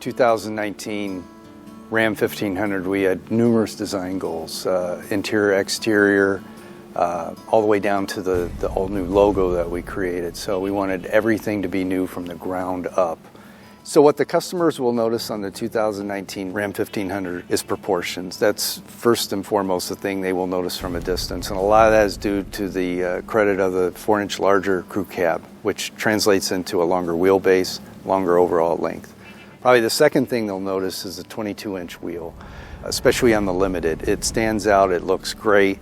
2019 Ram 1500, we had numerous design goals, interior, exterior, all the way down to the all-new logo that we created. So we wanted everything to be new from the ground up. So what the customers will notice on the 2019 Ram 1500 is proportions. That's first and foremost the thing they will notice from a distance. And a lot of that is due to the credit of the 4-inch larger crew cab, which translates into a longer wheelbase, longer overall length. Probably the second thing they'll notice is the 22-inch wheel, especially on the Limited. It stands out, it looks great.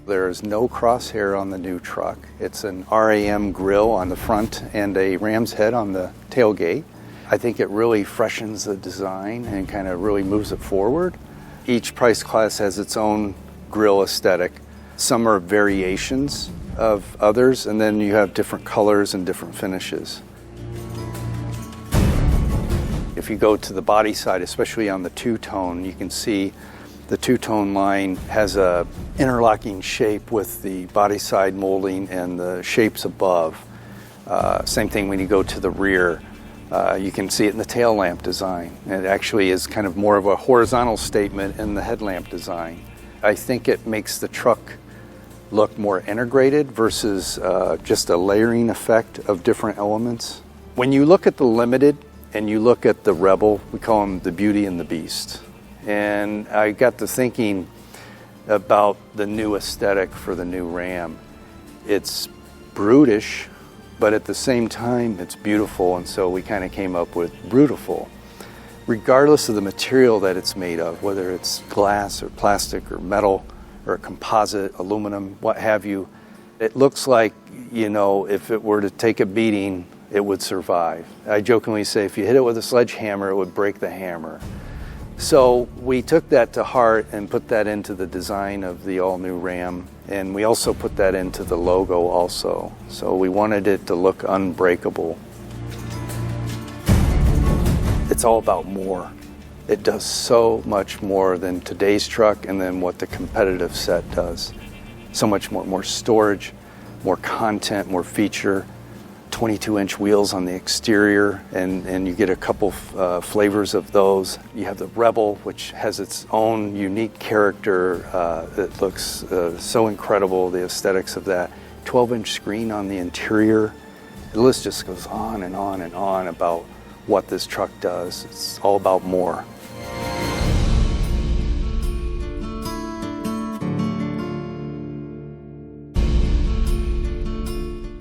There is no crosshair on the new truck. It's an RAM grille on the front and a ram's head on the tailgate. I think it really freshens the design and kind of really moves it forward. Each price class has its own grille aesthetic. Some are variations of others, and then you have different colors and different finishes. If you go to the body side, especially on the two-tone, you can see the two-tone line has a interlocking shape with the body side molding and the shapes above. Same thing when you go to the rear. You can see it in the tail lamp design. It actually is kind of more of a horizontal statement in the headlamp design. I think it makes the truck look more integrated versus just a layering effect of different elements. When you look at the Limited and you look at the Rebel, we call them the Beauty and the Beast. And I got to thinking about the new aesthetic for the new Ram. It's brutish, but at the same time, it's beautiful, and so we kind of came up with Brutiful. Regardless of the material that it's made of, whether it's glass or plastic or metal or composite, aluminum, what have you, it looks like, you know, if it were to take a beating, it would survive. I jokingly say if you hit it with a sledgehammer, it would break the hammer. So we took that to heart and put that into the design of the all-new Ram, and we also put that into the logo also. So we wanted it to look unbreakable. It's all about more. It does so much more than today's truck and than what the competitive set does. So much more storage, more content, more feature. 22-inch wheels on the exterior, and you get a couple flavors of those. You have the Rebel, which has its own unique character that looks so incredible, the aesthetics of that. 12-inch screen on the interior. The list just goes on and on and on about what this truck does. It's all about more.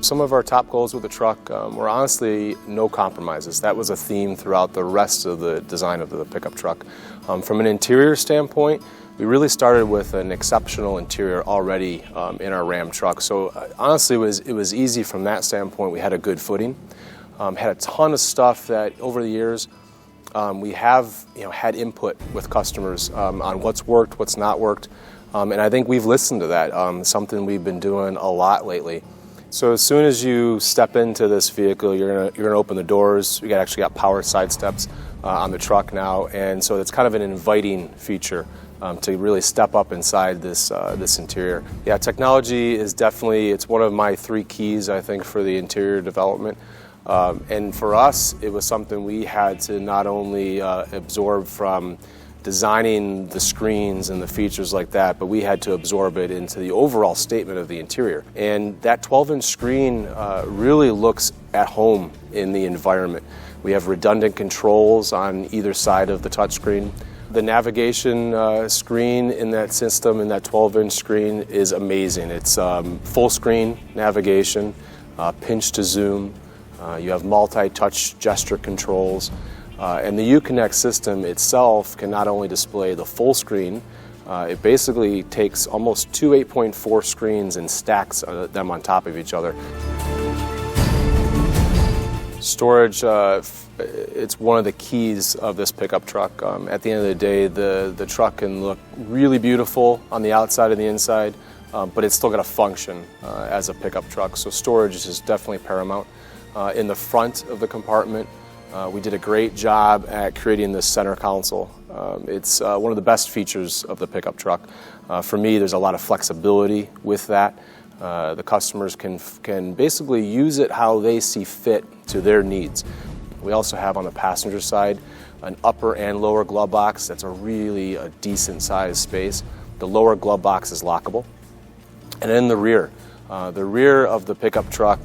Some of our top goals with the truck were honestly no compromises. That was a theme throughout the rest of the design of the pickup truck. From an interior standpoint, we really started with an exceptional interior already in our Ram truck. So honestly, it was easy from that standpoint. We had a good footing. Had a ton of stuff that over the years we have had input with customers on what's worked, what's not worked, and I think we've listened to that. Something we've been doing a lot lately. So as soon as you step into this vehicle, you're gonna open the doors. We actually got power side steps on the truck now, and so it's kind of an inviting feature to really step up inside this interior. Yeah, technology is definitely, it's one of my 3 keys, I think, for the interior development. And for us, it was something we had to not only absorb from designing the screens and the features like that, but we had to absorb it into the overall statement of the interior. And that 12-inch screen really looks at home in the environment. We have redundant controls on either side of the touchscreen. The navigation screen in that system, in that 12-inch screen, is amazing. It's full screen navigation, pinch to zoom. You have multi-touch gesture controls. And the Uconnect system itself can not only display the full screen, it basically takes almost 2 8.4 screens and stacks them on top of each other. Storage, it's one of the keys of this pickup truck. At the end of the day, the truck can look really beautiful on the outside and the inside, but it's still got to function as a pickup truck. So storage is definitely paramount. In the front of the compartment, we did a great job at creating this center console. It's one of the best features of the pickup truck. For me, there's a lot of flexibility with that. The customers can basically use it how they see fit to their needs. We also have on the passenger side an upper and lower glove box that's a decent sized space. The lower glove box is lockable. And in the rear of the pickup truck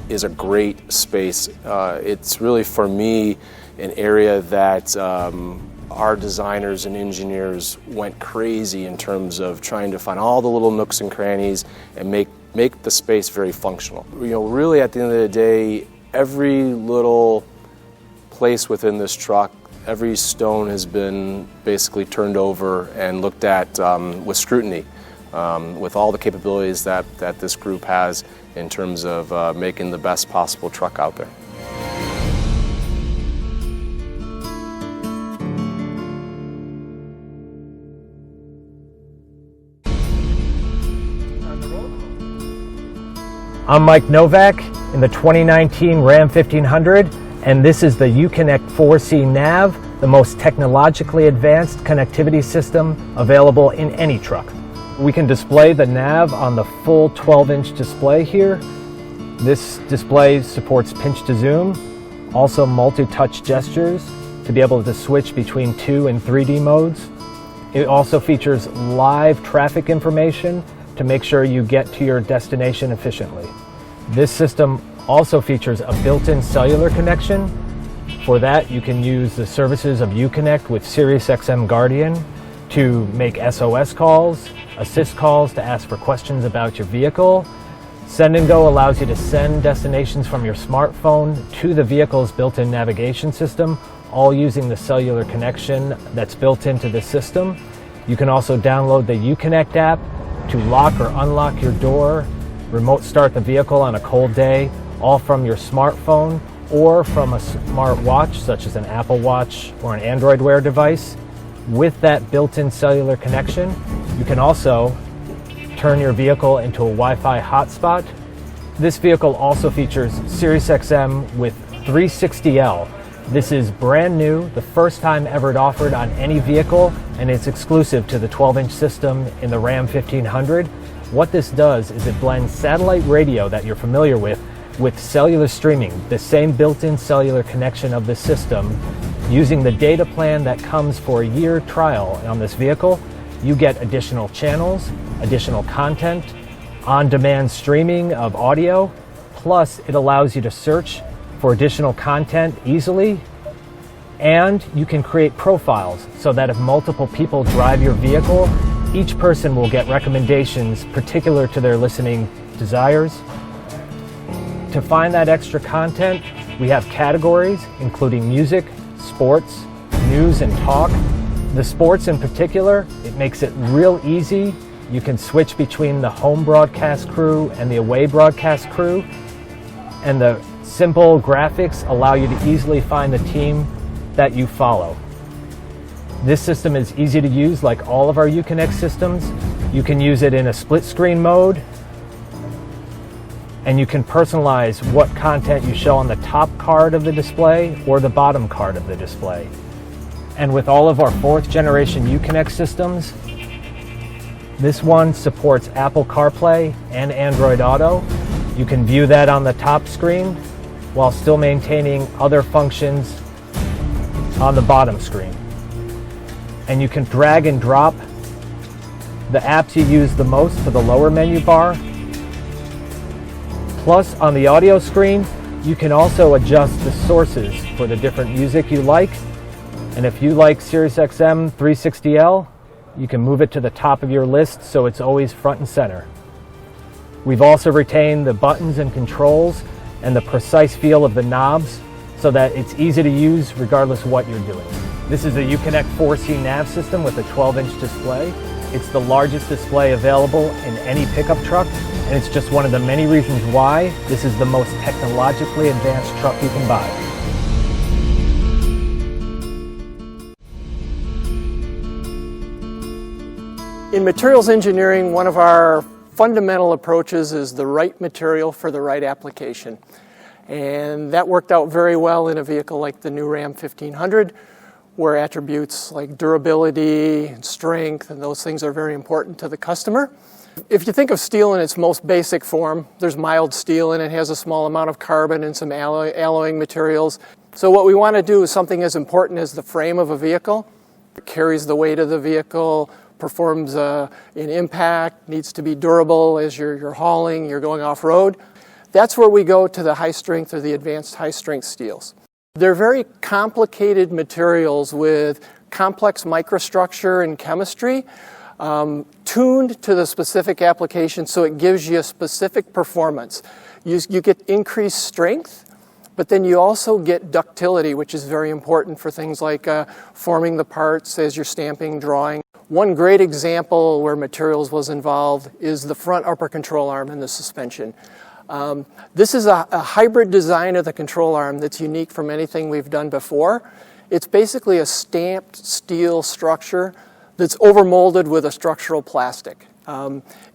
is a great space. It's really, for me, an area that our designers and engineers went crazy in terms of trying to find all the little nooks and crannies and make the space very functional. Really at the end of the day, every little place within this truck, every stone has been basically turned over and looked at with scrutiny, with all the capabilities that this group has in terms of making the best possible truck out there. I'm Mike Novak in the 2019 Ram 1500, and this is the Uconnect 4C Nav, the most technologically advanced connectivity system available in any truck. We can display the nav on the full 12-inch display here. This display supports pinch to zoom, also multi-touch gestures to be able to switch between 2 and 3D modes. It also features live traffic information to make sure you get to your destination efficiently. This system also features a built-in cellular connection. For that, you can use the services of Uconnect with Sirius Xm Guardian to make SOS calls, assist calls to ask for questions about your vehicle. Send and Go allows you to send destinations from your smartphone to the vehicle's built-in navigation system, all using the cellular connection that's built into the system. You can also download the Uconnect app to lock or unlock your door, remote start the vehicle on a cold day, all from your smartphone or from a smart watch such as an Apple Watch or an Android Wear device. With that built-in cellular connection, you can also turn your vehicle into a Wi-Fi hotspot. This vehicle also features Sirius Xm with 360L. This is brand new, the first time ever offered on any vehicle, and it's exclusive to the 12-inch system in the Ram 1500. What this does is it blends satellite radio that you're familiar with cellular streaming, the same built-in cellular connection of the system. Using the data plan that comes for a year trial on this vehicle, you get additional channels, additional content, on-demand streaming of audio, plus it allows you to search for additional content easily, and you can create profiles so that if multiple people drive your vehicle, each person will get recommendations particular to their listening desires. To find that extra content, we have categories including music, sports, news, and talk. The sports in particular, it makes it real easy. You can switch between the home broadcast crew and the away broadcast crew, and the simple graphics allow you to easily find the team that you follow. This system is easy to use like all of our Uconnect systems. You can use it in a split screen mode, and you can personalize what content you show on the top card of the display or the bottom card of the display. And with all of our 4th generation Uconnect systems, this one supports Apple CarPlay and Android Auto. You can view that on the top screen while still maintaining other functions on the bottom screen. And you can drag and drop the apps you use the most to the lower menu bar. Plus, on the audio screen, you can also adjust the sources for the different music you like. And if you like Sirius XM 360L, you can move it to the top of your list so it's always front and center. We've also retained the buttons and controls and the precise feel of the knobs so that it's easy to use regardless of what you're doing. This is a Uconnect 4C nav system with a 12-inch display. It's the largest display available in any pickup truck, and it's just one of the many reasons why this is the most technologically advanced truck you can buy. In materials engineering, one of our fundamental approaches is the right material for the right application. And that worked out very well in a vehicle like the new Ram 1500, where attributes like durability and strength and those things are very important to the customer. If you think of steel in its most basic form, there's mild steel and it has a small amount of carbon and some alloying materials. So what we want to do is something as important as the frame of a vehicle. It carries the weight of the vehicle, performs in impact, needs to be durable as you're hauling, you're going off-road. That's where we go to the high strength or the advanced high strength steels. They're very complicated materials with complex microstructure and chemistry, tuned to the specific application so it gives you a specific performance. You get increased strength, but then you also get ductility, which is very important for things like forming the parts as you're stamping, drawing. One great example where materials was involved is the front upper control arm and the suspension. This is a hybrid design of the control arm that's unique from anything we've done before. It's basically a stamped steel structure that's overmolded with a structural plastic.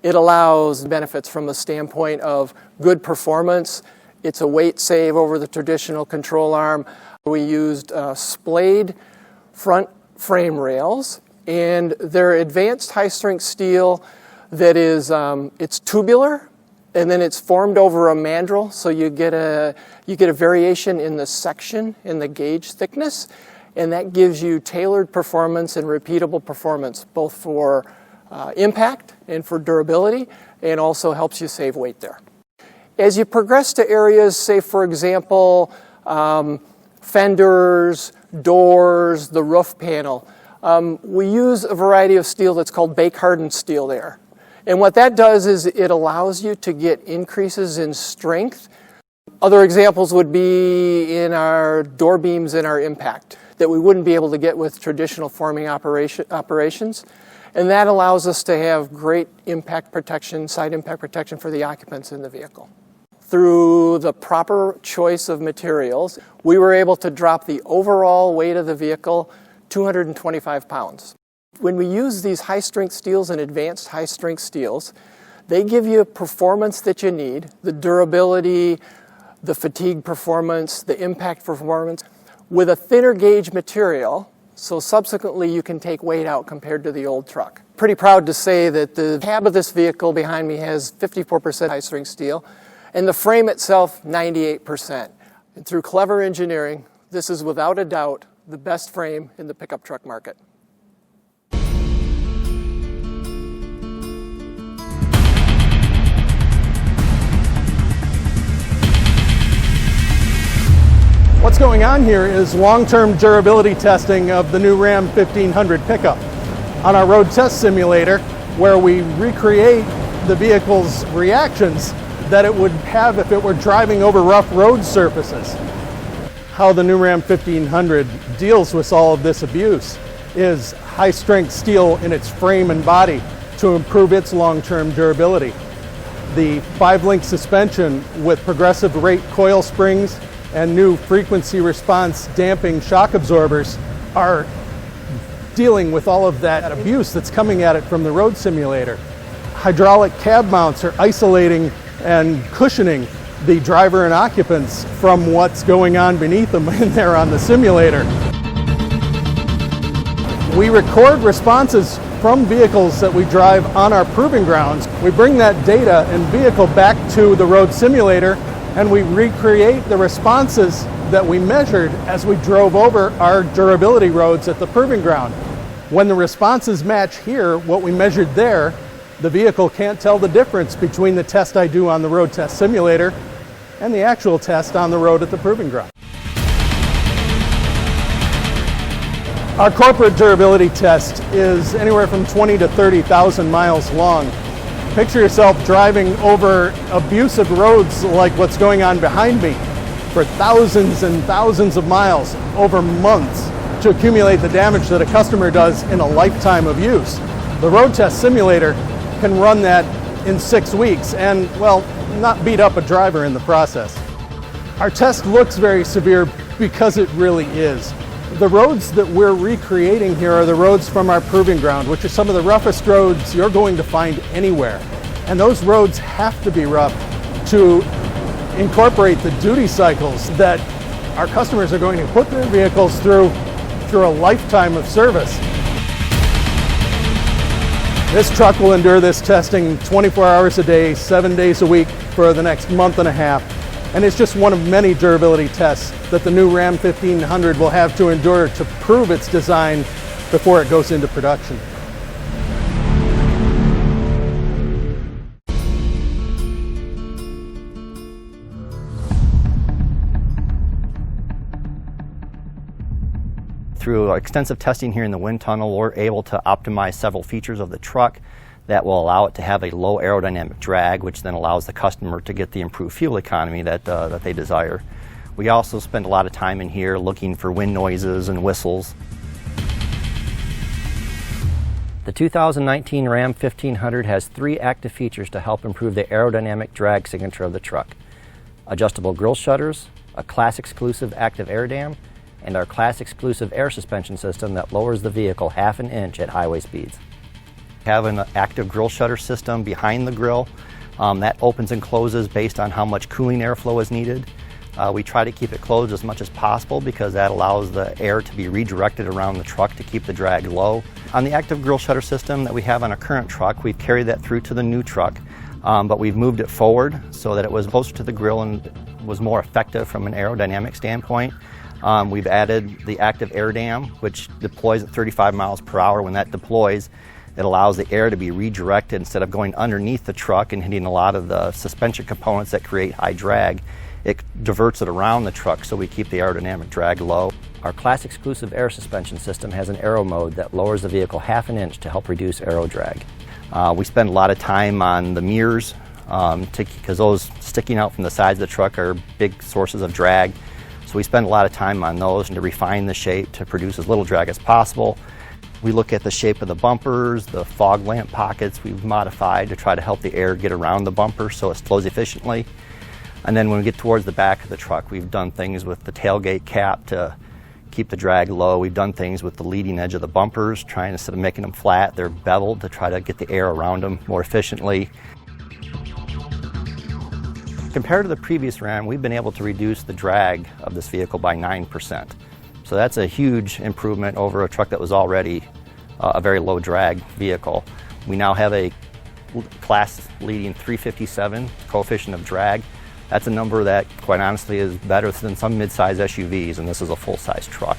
It allows benefits from the standpoint of good performance. It's a weight save over the traditional control arm. We used splayed front frame rails, and they're advanced high-strength steel that is it's tubular, and then it's formed over a mandrel, so you get a variation in the section, in the gauge thickness, and that gives you tailored performance and repeatable performance, both for impact and for durability, and also helps you save weight there. As you progress to areas, say for example, fenders, doors, the roof panel, we use a variety of steel that's called bake-hardened steel there. And what that does is it allows you to get increases in strength. Other examples would be in our door beams and our impact that we wouldn't be able to get with traditional forming operations. And that allows us to have great impact protection, side impact protection for the occupants in the vehicle. Through the proper choice of materials, we were able to drop the overall weight of the vehicle 225 pounds. When we use these high-strength steels and advanced high-strength steels, they give you performance that you need, the durability, the fatigue performance, the impact performance, with a thinner gauge material, so subsequently you can take weight out compared to the old truck. Pretty proud to say that the cab of this vehicle behind me has 54% high-strength steel, and the frame itself 98%. And through clever engineering, this is without a doubt the best frame in the pickup truck market. What's going on here is long-term durability testing of the new Ram 1500 pickup on our road test simulator, where we recreate the vehicle's reactions that it would have if it were driving over rough road surfaces. How the new Ram 1500 deals with all of this abuse is high-strength steel in its frame and body to improve its long-term durability. The 5-link suspension with progressive rate coil springs and new frequency response damping shock absorbers are dealing with all of that abuse that's coming at it from the road simulator. Hydraulic cab mounts are isolating and cushioning the driver and occupants from what's going on beneath them in there on the simulator. We record responses from vehicles that we drive on our proving grounds. We bring that data and vehicle back to the road simulator, and we recreate the responses that we measured as we drove over our durability roads at the proving ground. When the responses match here, what we measured there, the vehicle can't tell the difference between the test I do on the road test simulator and the actual test on the road at the proving ground. Our corporate durability test is anywhere from 20 to 30,000 miles long. Picture yourself driving over abusive roads like what's going on behind me for thousands and thousands of miles over months to accumulate the damage that a customer does in a lifetime of use. The road test simulator can run that in 6 weeks and, well, not beat up a driver in the process. Our test looks very severe because it really is. The roads that we're recreating here are the roads from our proving ground, which are some of the roughest roads you're going to find anywhere. And those roads have to be rough to incorporate the duty cycles that our customers are going to put their vehicles through a lifetime of service. This truck will endure this testing 24 hours a day, 7 days a week for the next month and a half. And it's just one of many durability tests that the new Ram 1500 will have to endure to prove its design before it goes into production. Through extensive testing here in the wind tunnel, we're able to optimize several features of the truck that will allow it to have a low aerodynamic drag, which then allows the customer to get the improved fuel economy that they desire. We also spend a lot of time in here looking for wind noises and whistles. The 2019 Ram 1500 has 3 active features to help improve the aerodynamic drag signature of the truck: adjustable grille shutters, a class-exclusive active air dam, and our class-exclusive air suspension system that lowers the vehicle 1/2 inch at highway speeds. We have an active grille shutter system behind the grille that opens and closes based on how much cooling airflow is needed. We try to keep it closed as much as possible because that allows the air to be redirected around the truck to keep the drag low. On the active grille shutter system that we have on our current truck, we've carried that through to the new truck, but we've moved it forward so that it was closer to the grille and was more effective from an aerodynamic standpoint. We've added the active air dam, which deploys at 35 miles per hour. When that deploys, it allows the air to be redirected instead of going underneath the truck and hitting a lot of the suspension components that create high drag. It diverts it around the truck so we keep the aerodynamic drag low. Our class-exclusive air suspension system has an aero mode that lowers the vehicle 1/2 inch to help reduce aero drag. We spend a lot of time on the mirrors because those sticking out from the sides of the truck are big sources of drag. So we spend a lot of time on those to refine the shape to produce as little drag as possible. We look at the shape of the bumpers, the fog lamp pockets we've modified to try to help the air get around the bumper so it flows efficiently. And then when we get towards the back of the truck, we've done things with the tailgate cap to keep the drag low. We've done things with the leading edge of the bumpers, trying instead of making them flat, they're beveled to try to get the air around them more efficiently. Compared to the previous Ram, we've been able to reduce the drag of this vehicle by 9%. So that's a huge improvement over a truck that was already a very low drag vehicle. We now have a class-leading 357 coefficient of drag. That's a number that, quite honestly, is better than some mid-size SUVs, and this is a full-size truck.